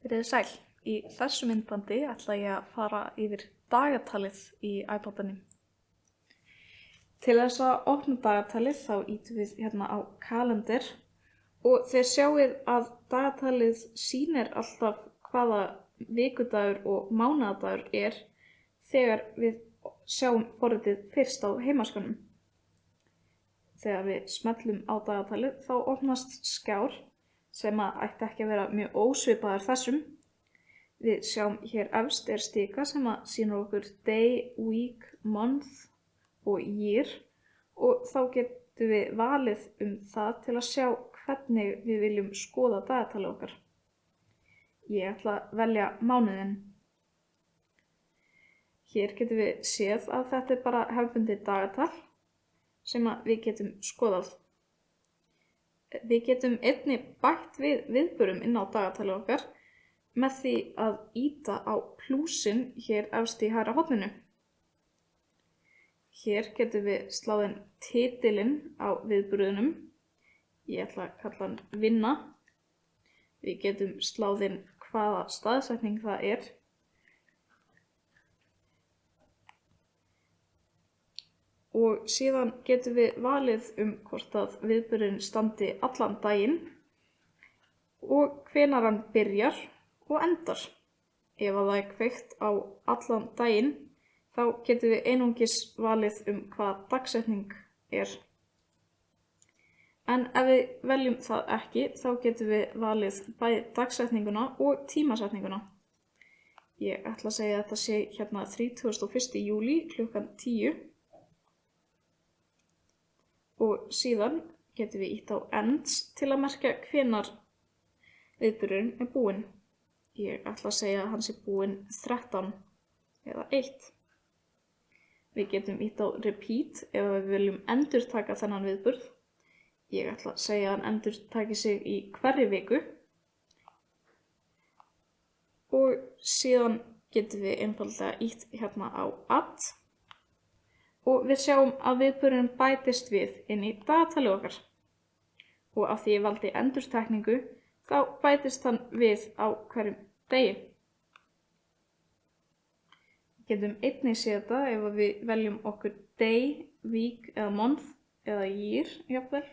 Verið sæl. Í þessu myndbandi ætla ég að fara yfir dagatalið í iPod-unum. Til þess að opna dagatalið þá ýtum við hérna á kalender og þið sjáið að dagatalið sýnir alltaf hvaða vikudagur og mánaðardagur er þegar við sjáum forritið fyrst á heimaskanum. Þegar við smellum á dagatalið þá opnast skjár sem ætti ekki að vera mjög ósvipaður þessum. Við sjáum hér efst er stika sem sýnir okkur day, week, month og year og þá getum við valið það til að sjá hvernig við viljum skoða dagatalið okkar. Ég ætla að velja mánuðinn. Hér getum við séð að þetta er bara hefðbundið dagatal sem við getum skoðað. Við getum einnig bætt við viðburðum inn á dagatalið okkar með því að ýta á plúsinn hér efst í hægra horninu. Hér getum við sláð inn titilinn á viðburðunum. Ég ætla að kalla hann vinna. Við getum sláð inn hvaða staðsetning það er. Og síðan getum við valið hvort að viðburðurinn standi allan daginn og hvenær hann byrjar og endar. Ef það er kveikt á allan daginn þá getum við einungis valið hvað dagsetning er. En ef við veljum það ekki þá getum við valið bæði dagsetninguna og tímasetninguna. Ég ætla að segja að þetta sé hérna 31. júlí klukkan 10. Og síðan getum við ýtt á ends til að merkja hvenær viðburðurinn er búinn. Ég ætla að segja að hann sé búinn 13 eða 1. Við getum ýtt á repeat ef við viljum endurtaka þennan viðburð. Ég ætla að segja að hann endurtaki sig í hverri viku. Og síðan getum við einfaldlega ýtt hérna á add. Og við sjáum að viðburðurinn bætist við inn í dagatalið okkar. Og af því ég valdi endurtekningu, þá bætist hann við á hverjum degi. Við getum einnig séð þetta ef við veljum okkur day, week eða month eða year, jafnvel,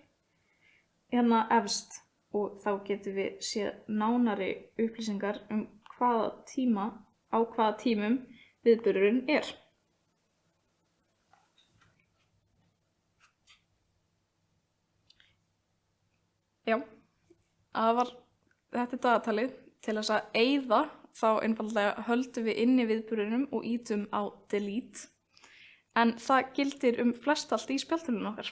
hérna efst. Og þá getum við séð nánari upplýsingar hvaða tímum viðburðurinn er. Já, þetta er dagatalið. Til þess að eyða þá einfaldlega höldum við inni viðburðinum og ýtum á delete. En það gildir flestallt í spjaldtölvunni okkar.